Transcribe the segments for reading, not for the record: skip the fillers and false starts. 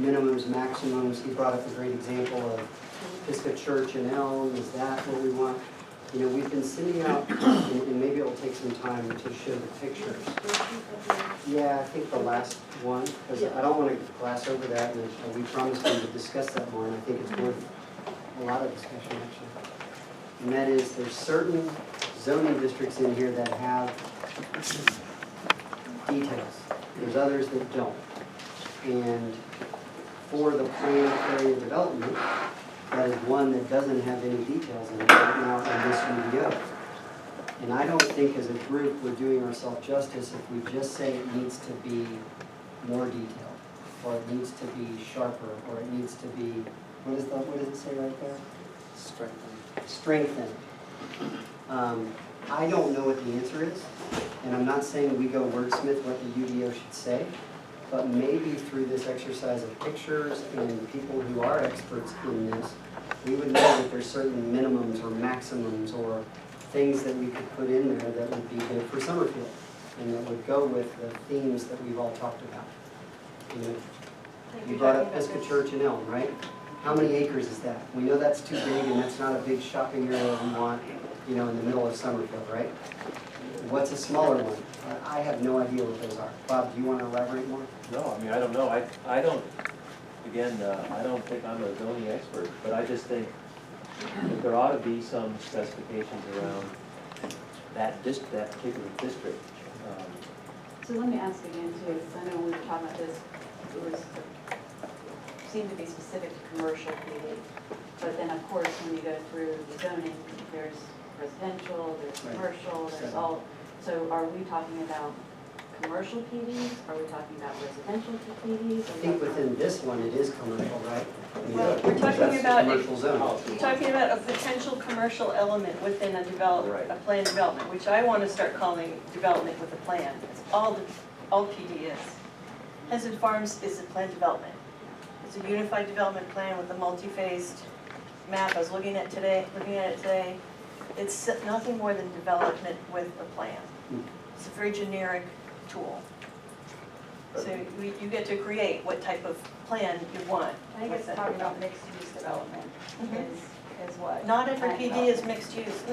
minimums, maximums. He brought up a great example of Pisgah Church and Elm. Is that what we want? You know, we've been sending out, and maybe it'll take some time to show the pictures. Yeah, I think the last one, because I don't want to gloss over that, and we promised we would discuss that more, and I think it's worth a lot of discussion, actually. And that is, there's certain zoning districts in here that have details. There's others that don't. And for the planned area development, that is one that doesn't have any details in it right now in this UDO. And I don't think as a group we're doing ourselves justice if we just say it needs to be more detailed, or it needs to be sharper, or it needs to be, what does it say right there? Strengthen. I don't know what the answer is, and I'm not saying we go wordsmith what the UDO should say, but maybe through this exercise of pictures and people who are experts in this, we would know that there's certain minimums or maximums or things that we could put in there that would be good for Summerfield and that would go with the themes that we've all talked about. You know, you brought up Pisgah Church and Elm, right? How many acres is that? We know that's too big and that's not a big shopping area we want, you know, in the middle of Summerfield, right? What's a smaller one? I have no idea what those are. Bob, do you want to elaborate more? No, I mean, I don't know. I don't, again, I don't think I'm a zoning expert, but I just think that there ought to be some specifications around that particular district. So let me ask again too, because I know we were talking about this, seemed to be specific to commercial PD, but then of course when you go through the zoning, there's residential, there's commercial, there's all. So are we talking about commercial PDs? Are we talking about residential PDs? I think within this one it is commercial, right? I mean, Well, we're talking that's about commercial zone. We're talking about a potential commercial element within a Right. a planned development, which I want to start calling development with a plan. It's all PD is. Henson Farms is a planned development. It's a unified development plan with a multi-phased map. I was looking at it today. It's nothing more than development with a plan. It's a very generic tool. So you get to create what type of plan you want. I think it's talking about mixed use development is what. Not every I'm PD about. is mixed use.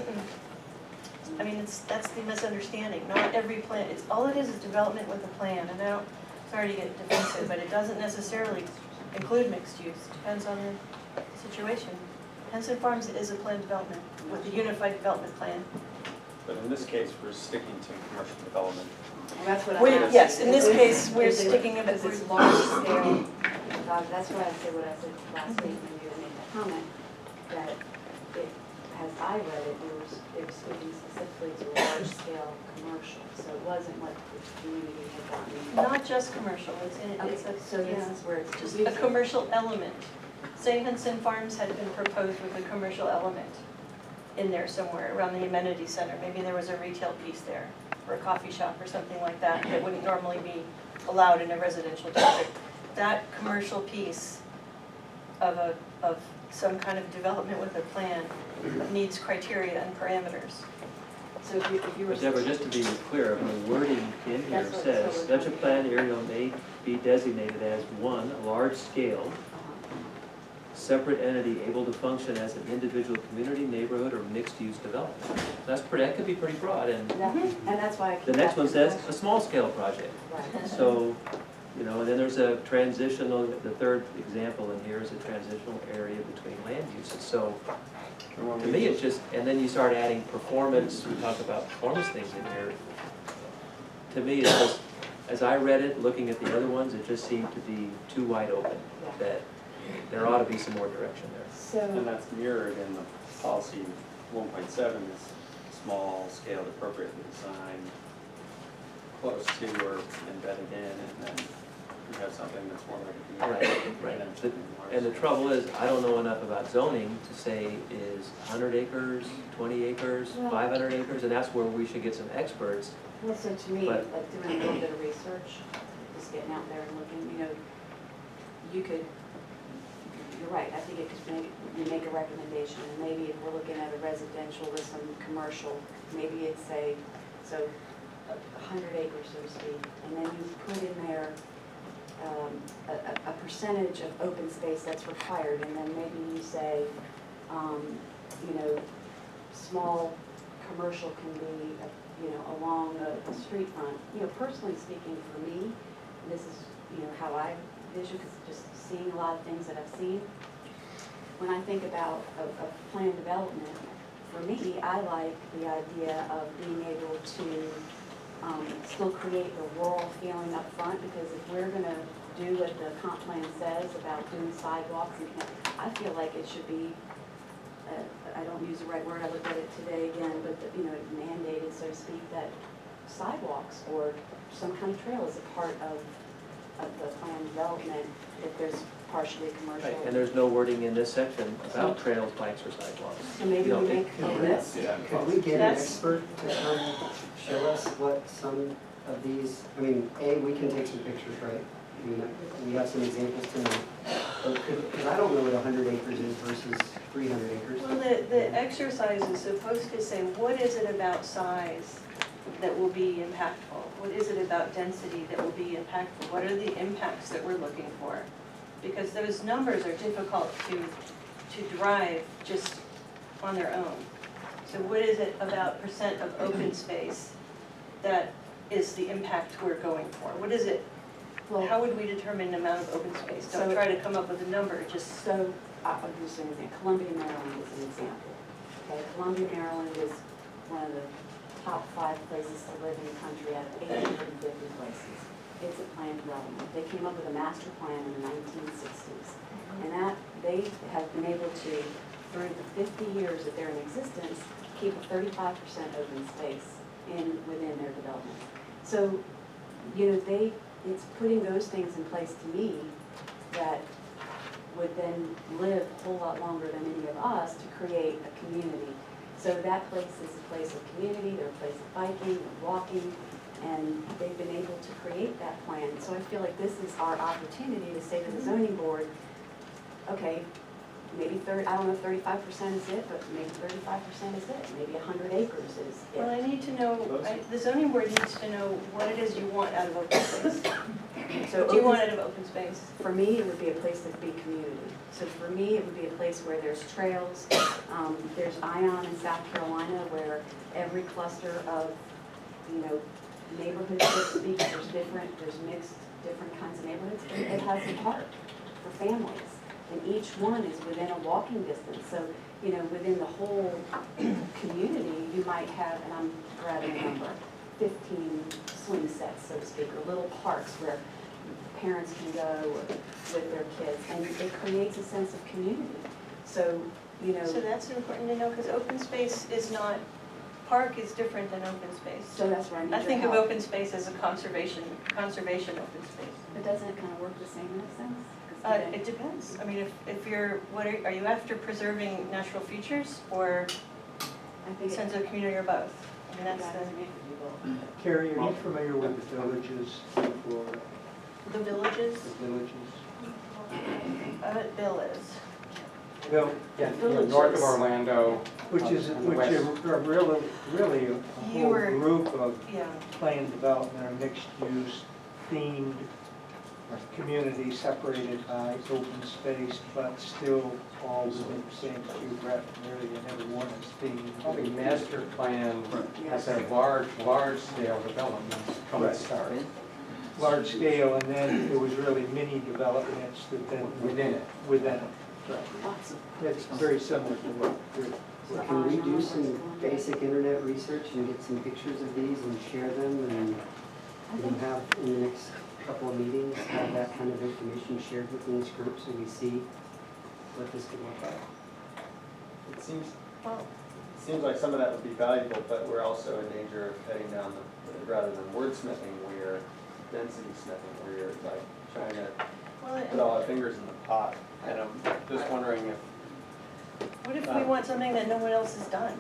I mean, that's the misunderstanding. Not every plan, all it is development with a plan. And now, sorry to get defensive, but it doesn't necessarily include mixed use. Depends on the situation. Henson Farms is a planned development with a unified development plan. But in this case, we're sticking to commercial development. Well, that's what I'm asking. Yes, in this Is it- case, we're is it- sticking of it. Because it's large scale, that's why I said what I said last week when you made that comment, that it, as I read it, it was speaking specifically to large scale commercial, so it wasn't what the community had gotten. Not just commercial, it's So this is where it's just just a commercial element. Say Henson Farms had been proposed with a commercial element in there somewhere around the amenity center. Maybe there was a retail piece there, or a coffee shop or something like that, that wouldn't normally be allowed in a residential district. That commercial piece of some kind of development with a plan needs criteria and parameters. So if you were. But Deborah, just to be clear, the wording in here That's what- says, so such a planned area may be designated as one, a large scale, separate entity able to function as an individual community, neighborhood, or mixed-use development. That could be pretty broad, and And that's why I keep the next one asking says a questions. small-scale project. Right. So, you know, and then there's a transitional, the third example in here is a transitional area between land uses. So, to me, it's just, and then you start adding performance, we talk about performance things in here. To me, it's just, as I read it, looking at the other ones, it just seemed to be too wide open, that there ought to be some more direction there. And So, that's mirrored in the policy 1.7 is small scale appropriately designed, close to or embedded in, and then you have something that's more like a Right, right. And the trouble is, I don't know enough about zoning to say is 100 acres, 20 acres, Well- 500 acres, and that's where we should get some experts. well, so to me, But- like doing a little bit of research, just getting out there and looking, you know, you could, you're right, I think it could make, you make a recommendation, and maybe if we're looking at a residential with some commercial, maybe it's say, so 100 acres, so to speak, and then you put in there a percentage of open space that's required, and then maybe you say, you know, small commercial can be, you know, along a street front. You know, personally speaking, for me, this is, you know, how I vision, because just seeing a lot of things that I've seen. When I think about a planned development, for me, I like the idea of being able to still create the rural feeling up front, because if we're gonna do what the comp plan says about doing sidewalks, and I feel like it should be, I don't use the right word, I looked at it today again, but, you know, mandated, so to speak, that sidewalks or some kind of trail is a part of the planned development if there's partially commercial. Right, and there's no wording in this section about trails, bikes, or sidewalks. So maybe You know, we make a list. Could we get an That's- expert to come show us what some of these, I mean, A, we can take some pictures, right? I mean, we have some examples tonight. But because I don't know what 100 acres is versus 300 acres. Well, the exercise is supposed to say, what is it about size that will be impactful? What is it about density that will be impactful? What are the impacts that we're looking for? Because those numbers are difficult to drive just on their own. So what is it about percent of open space that is the impact we're going for? What is it? Well, How would we determine the amount of open space? Don't So- try to come up with a number, just, So, I'll just say an example. Columbia, Maryland is an example. Okay, Columbia, Maryland is one of the top 5 places to live in the country out of 850 places. It's a planned development. They came up with a master plan in the 1960s. And that, they have been able to, through the 50 years that they're in existence, keep a 35% open space within their development. So, you know, it's putting those things in place to me that would then live a whole lot longer than any of us to create a community. So that place is a place of community, they're a place of biking and walking, and they've been able to create that plan. So I feel like this is our opportunity to say to the zoning board, okay, maybe I don't know if 35% is it, but maybe 35% is it, maybe 100 acres is well, it. I need to know, the zoning board needs to know what it is you want out of open space. So What do you open want out of open space? For me, it would be a place that would be community. So for me, it would be a place where there's trails. There's Ion in South Carolina where every cluster of, you know, neighborhoods, so to speak, there's mixed different kinds of neighborhoods. It has a park for families. And each one is within a walking distance. So, you know, within the whole community, you might have, and I'm grabbing a number, 15 swing sets, so to speak, or little parks where parents can go with their kids, and it creates a sense of community. So, you know, So that's important to know, because open space is not, park is different than open space. so that's where I need your I think of help. open space as a conservation open space. But doesn't it kind of work the same in a sense? 'Cause then- It depends. I mean, if you're, are you after preserving natural features or I think it- sense of community or both? I mean, that's Yeah, Carrie, are you familiar with the villages in Florida? the villages. The villages? Bill is. Bill, yeah, north of Orlando. Which is, On the which west. are really a You whole were- group of Yeah. planned development or mixed use themed communities separated by open space, but still all within the same geographic area, and every one is themed. Probably master plan has a large scale developments from the start Large scale, and then there was really mini developments that then. within it. Within it. Right. Awesome. It's very similar to what you're. So can we do some basic internet research and get some pictures of these and share them and have in the next couple of meetings, have that kind of information shared within this group so we see what this could look like? It seems, Well, it seems like some of that would be valuable, but we're also in danger of heading down the, rather than wordsmithing, we're density smithing, where you're like trying to put all our fingers in the pot. And I'm just wondering if, what if we want something that no one else has done?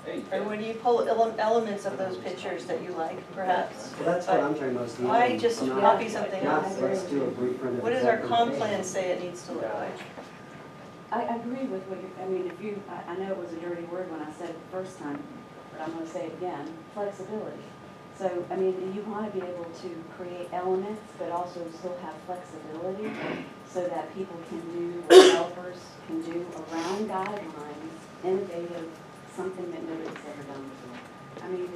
hey, Or when you pull elements of those pictures that you like, perhaps? Well, that's what I'm talking about. is the Why elements, just not- copy something not else? let's do a blueprint of What does our exactly comp what they plan want. say it needs to look like? I agree with what you're, I mean, if you, I know it was a dirty word when I said it the first time, but I'm gonna say it again, flexibility. So, I mean, you want to be able to create elements, but also still have flexibility so that people can do, what developers can do around guidelines, innovative, something that nobody's ever done before. I mean,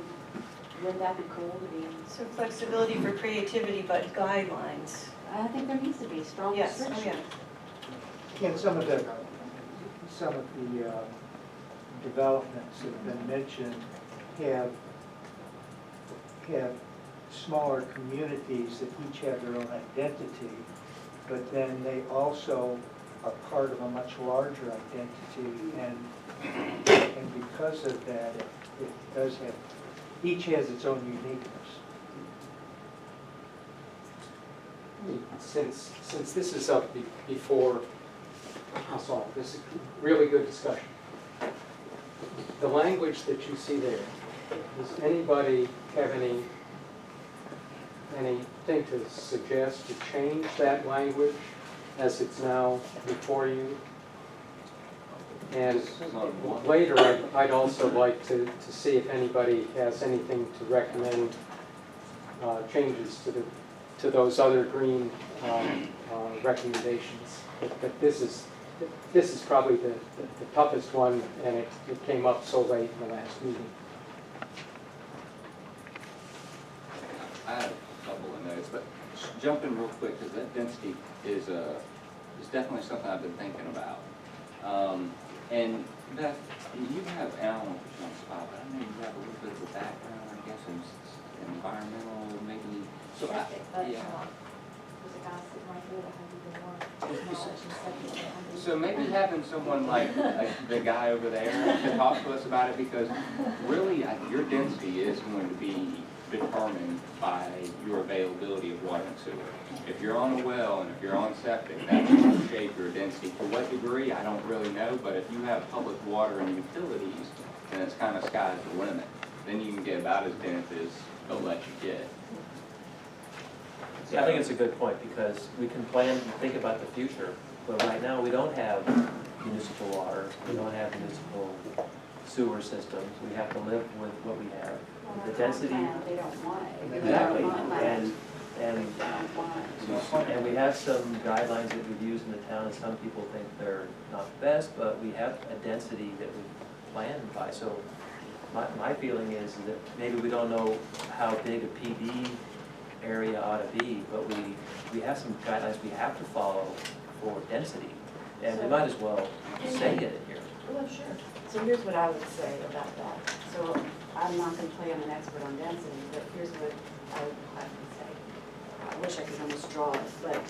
wouldn't that be cool to be? So flexibility for creativity, but guidelines. I think there needs to be strong Yes, oh restrictions. yeah. And some of the developments that have been mentioned have smaller communities that each have their own identity, but then they also are part of a much larger identity, and because of that, it does have, each has its own uniqueness. Since this is up before us all, this is really good discussion. The language that you see there, does anybody have anything to suggest to change that language as it's now before you? And later, I'd also like to see if anybody has anything to recommend changes to those other green recommendations. But this is probably the toughest one, and it came up so late in the last meeting. I have a couple of notes, but jump in real quick, because that density is definitely something I've been thinking about. And Beth, you have, and I don't want to put you on the spot, but I know you have a little bit of a background, I guess, in environmental, maybe. So I, yeah. There's a guy sitting right there that has even more knowledge and stuff. So maybe having someone like the guy over there to talk to us about it, because really your density is going to be determined by your availability of water and sewer. If you're on a well and if you're on septic, that's going to shape your density. To what degree, I don't really know, but if you have public water and utilities, then it's kind of sky's the limit. Then you can get about as dense as they'll let you get. Yeah, I think it's a good point, because we can plan and think about the future, but right now we don't have municipal water, we don't have municipal sewer systems, we have to live with what we have. The density. They don't want it. Exactly, They don't want it. and They don't want it. And we have some guidelines that we've used in the town, and some people think they're not the best, but we have a density that we plan by. So my feeling is that maybe we don't know how big a PD area ought to be, but we have some guidelines we have to follow for density. And we might as well say it in here. Well, sure. So here's what I would say about that. So I'm not going to play I'm an expert on density, but here's what I would say. I wish I could almost draw it, but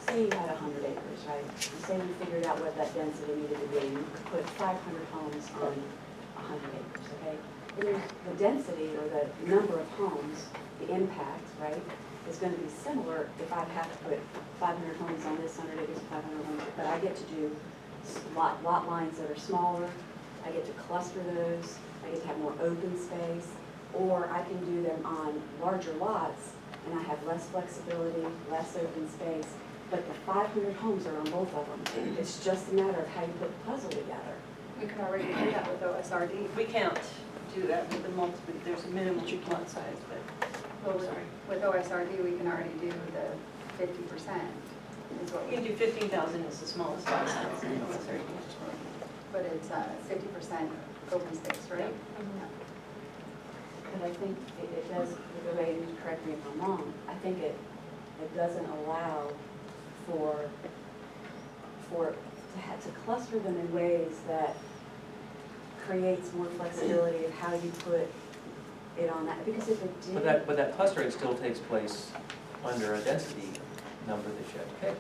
say you had 100 acres, right? And say we figured out what that density needed to be. You could put 500 homes on 100 acres, okay? And the density, or the number of homes, the impact, right, is going to be similar if I have to put 500 homes on this 100 acres, 500 homes, but I get to do lot lines that are smaller. I get to cluster those. I get to have more open space, or I can do them on larger lots, and I have less flexibility, less open space, but the 500 homes are on both of them. It's just a matter of how you put the puzzle together. We can already do that with OSRD. We can't do that with the multiple, there's a minimum lot size, but, Well, with OSRD, we can already do the 50% is what we can we, do 15,000 is the smallest lot size. but it's 50% open space, right? But I think it does, the way you correct me if I'm wrong, I think it doesn't allow to cluster them in ways that creates more flexibility of how you put it on that, because if it did. But that clustering still takes place under a density number that you have to pick,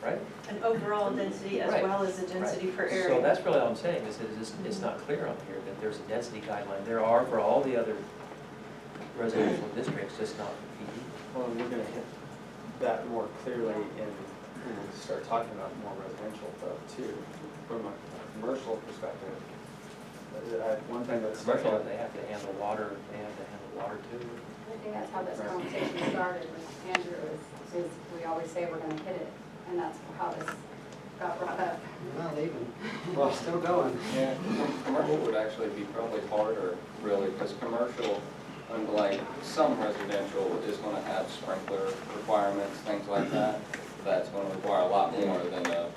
right? An overall density as Right. well as a density per area. So that's really all I'm saying, is that it's not clear on here that there's a density guideline. There are for all the other residential districts, just not for PD. Well, we're gonna hit that more clearly when we start talking about more residential stuff too, from a commercial perspective. One thing that's. Commercial, they have to handle water, they have to handle water too. I think that's how this conversation started with Andrew, is we always say we're gonna hit it, and that's how this got brought up. Not even, well, still going. Yeah, commercial would actually be probably harder, really, because commercial, And like some residential is gonna have sprinkler requirements, things like that. That's gonna require a lot more than a,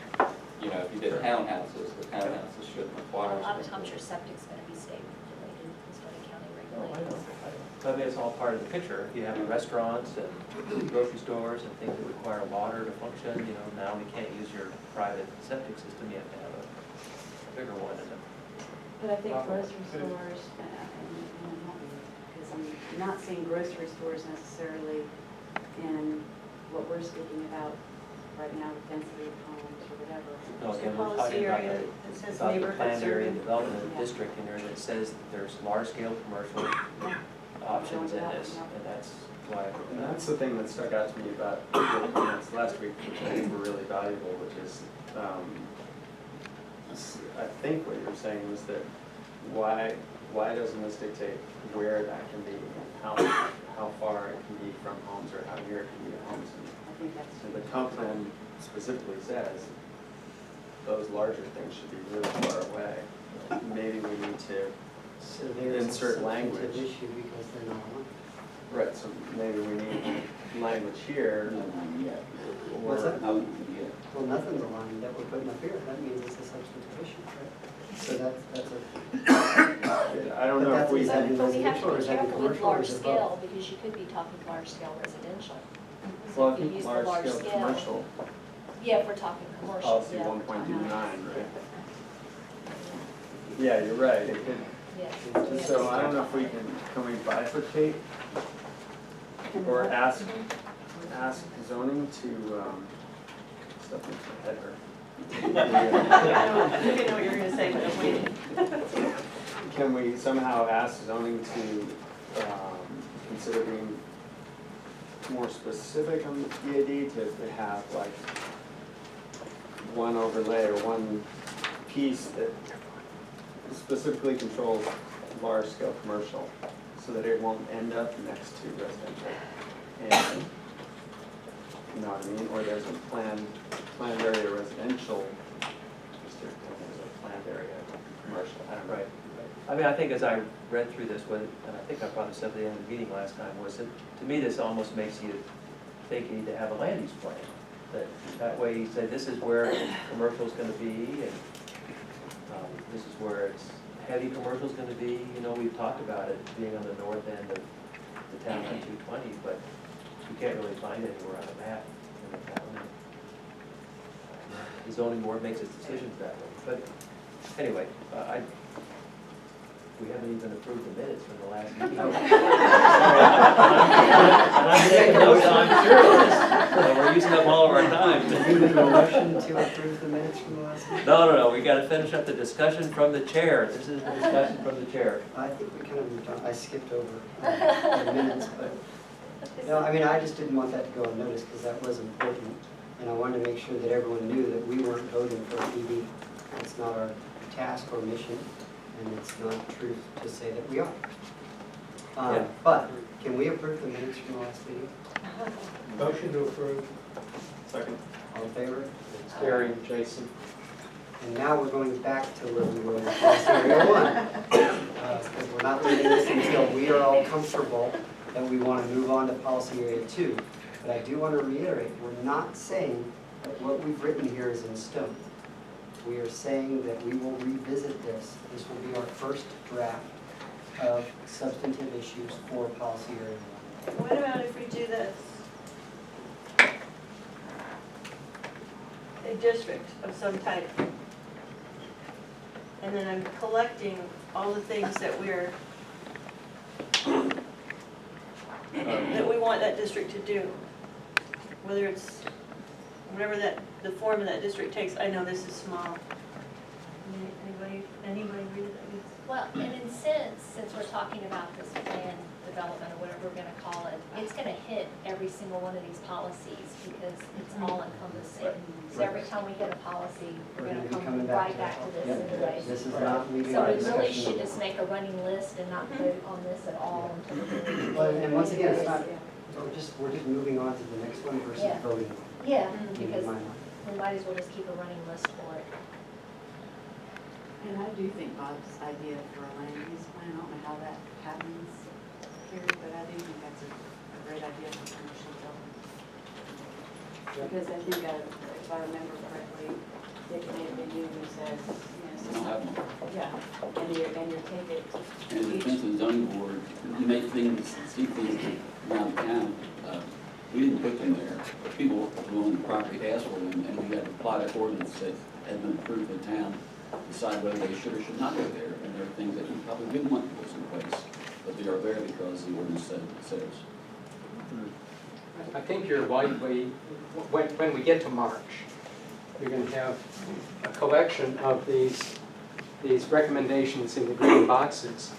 you know, if you did townhouses, the townhouses shouldn't require. A lot of times sprinklers. your septic's gonna be state regulated, is what a county Oh, I know, regulates. I know. So I mean, it's all part of the picture. If you have restaurants and grocery stores and things that require water to function, you know, now we can't use your private septic system, you have to have a bigger one. And But I think grocery stores, because I'm not seeing grocery stores necessarily in what we're speaking about right now with density of homes or whatever. No, again, we're Policy talking about area the, that says about the neighborhood planned area serving. development Yeah. district in there that says that there's large-scale commercial options in this, and that's why. And that's the thing that stuck out to me about your comments last week, which I think were really valuable, which is, I think what you were saying was that why doesn't this dictate where that can be, and how far it can be from homes, or how near it can be to homes? I think that's. And the comp plan specifically says those larger things should be really far away. Maybe we need to, So there's a Insert substantive language. issue because they're not on. right, so maybe we need language here, What's that? or, Well, nothing's aligned that we're putting up here. That means it's a substantive issue, right? So that's a. I don't know if we, Is that in But we have residential to or be is that in careful with commercial or large is it scale, both? because you could be talking large scale residential. So well, I if you think use the large scale commercial, Yeah, if we're talking commercial, policy yeah. 1.29, right? Yeah, you're right, it could, Yeah. so I don't know if we can we bifurcate or ask zoning to, stuff makes my head hurt. I didn't know what you were gonna say, but I'm waiting. Can we somehow ask zoning to consider being more specific on the PAD, to have like one overlay or one piece that specifically controls large-scale commercial, so that it won't end up next to residential? And, you know what I mean? Or there's a planned area residential district, and there's a planned area commercial, I don't know. Right. I mean, I think as I read through this, and I think I probably said at the end of the meeting last time, was that, to me, this almost makes you think you need to have a land use plan. That way you say, this is where commercial's gonna be, and this is where it's heavy commercial's gonna be. You know, we've talked about it being on the north end of the town on 220, but you can't really find it anywhere on the map in the town. The zoning board makes its decisions that way. But anyway, we haven't even approved the minutes from the last meeting. And I'm taking notes, I'm sure of this. So we're using up all of our time. Do you need a motion to approve the minutes from the last meeting? No, we gotta finish up the discussion from the chair. This is the discussion from the chair. I think we kind of moved on. I skipped over the minutes, but, no, I mean, I just didn't want that to go unnoticed because that was important. And I wanted to make sure that everyone knew that we weren't voting for a PD. It's not our task or mission, and it's not truth to say that we are. Yeah. But, can we approve the minutes from the last meeting? Motion to approve. Second. All in favor? Gary, Jason. And now we're going back to where we were in policy area 1. Because we're not leaving this until we are all comfortable that we want to move on to policy area 2. But I do want to reiterate, we're not saying that what we've written here is in stone. We are saying that we will revisit this. This will be our first draft of substantive issues for policy area 1. What about if we do this? A district of some type. And then I'm collecting all the things that that we want that district to do. Whether it's, whatever the form of that district takes. I know this is small. Anybody read it? Well, and in since we're talking about this plan development or whatever we're gonna call it, it's gonna hit every single one of these policies because it's all encompassing. So every time we hit a policy, we're gonna be come coming right to back to this Yep. anyway. This is not leaving So our we really discussion. should just make a running list and not vote on this at all until we. Well, and once again, it's not, we're just moving on to the next one versus Yeah. voting. Yeah, in because my mind. we might as well just keep a running list for it. And I do think Bob's idea for a land use plan, I don't know how that happens period, but I do think that's a great idea for commercial development. Because I think, if I remember correctly, Dick David usually says, I don't have one. yeah, and you take it And to it each. depends on the zoning board, you make things, see things around town. We didn't put them there, but people who own the property asked for them, and we had to apply that ordinance that had been approved in town, decide whether they should or should not go there. And there are things that we probably didn't want to put in place, but they are there because the ordinance says. I think you're likely, when we get to March, you're going to have a collection of these recommendations in the green boxes.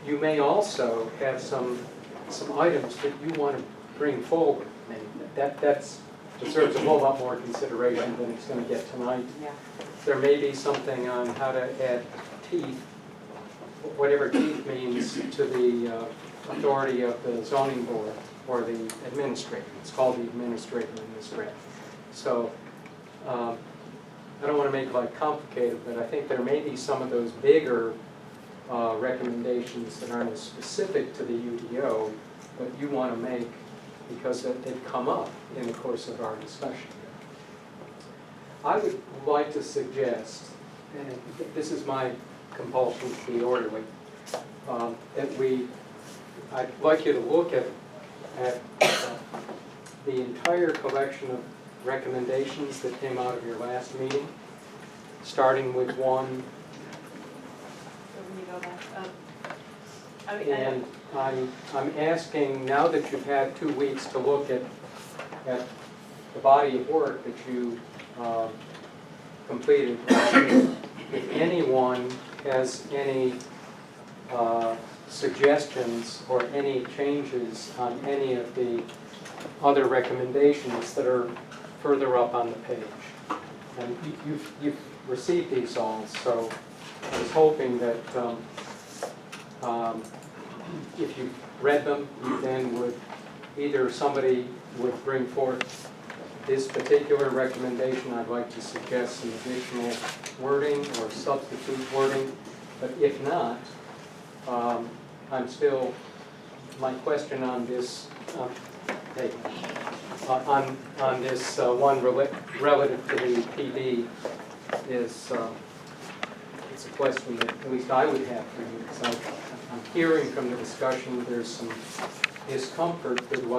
You may also have some items that you want to bring forward. And that deserves a whole lot more consideration than it's going to get tonight. Yeah. There may be something on how to add teeth, whatever teeth means, to the authority of the zoning board or the administrator. It's called the administrator in this draft. So I don't want to make life complicated, but I think there may be some of those bigger recommendations that aren't as specific to the UDO, but you want to make because they've come up in the course of our discussion. I would like to suggest, and this is my compulsion to be orderly, that I'd like you to look at the entire collection of recommendations that came out of your last meeting, starting with one. So when you go back, And I'm asking, now that you've had 2 weeks to look at the body of work that you completed, if anyone has any suggestions or any changes on any of the other recommendations that are further up on the page. And you've received these all, so I was hoping that if you read them, you then would, either somebody would bring forth this particular recommendation, I'd like to suggest some additional wording or substitute wording, but if not, I'm still, my question on this, on this one relative to the PD is, it's a question that at least I would have for you. So I'm hearing from the discussion there's some discomfort with what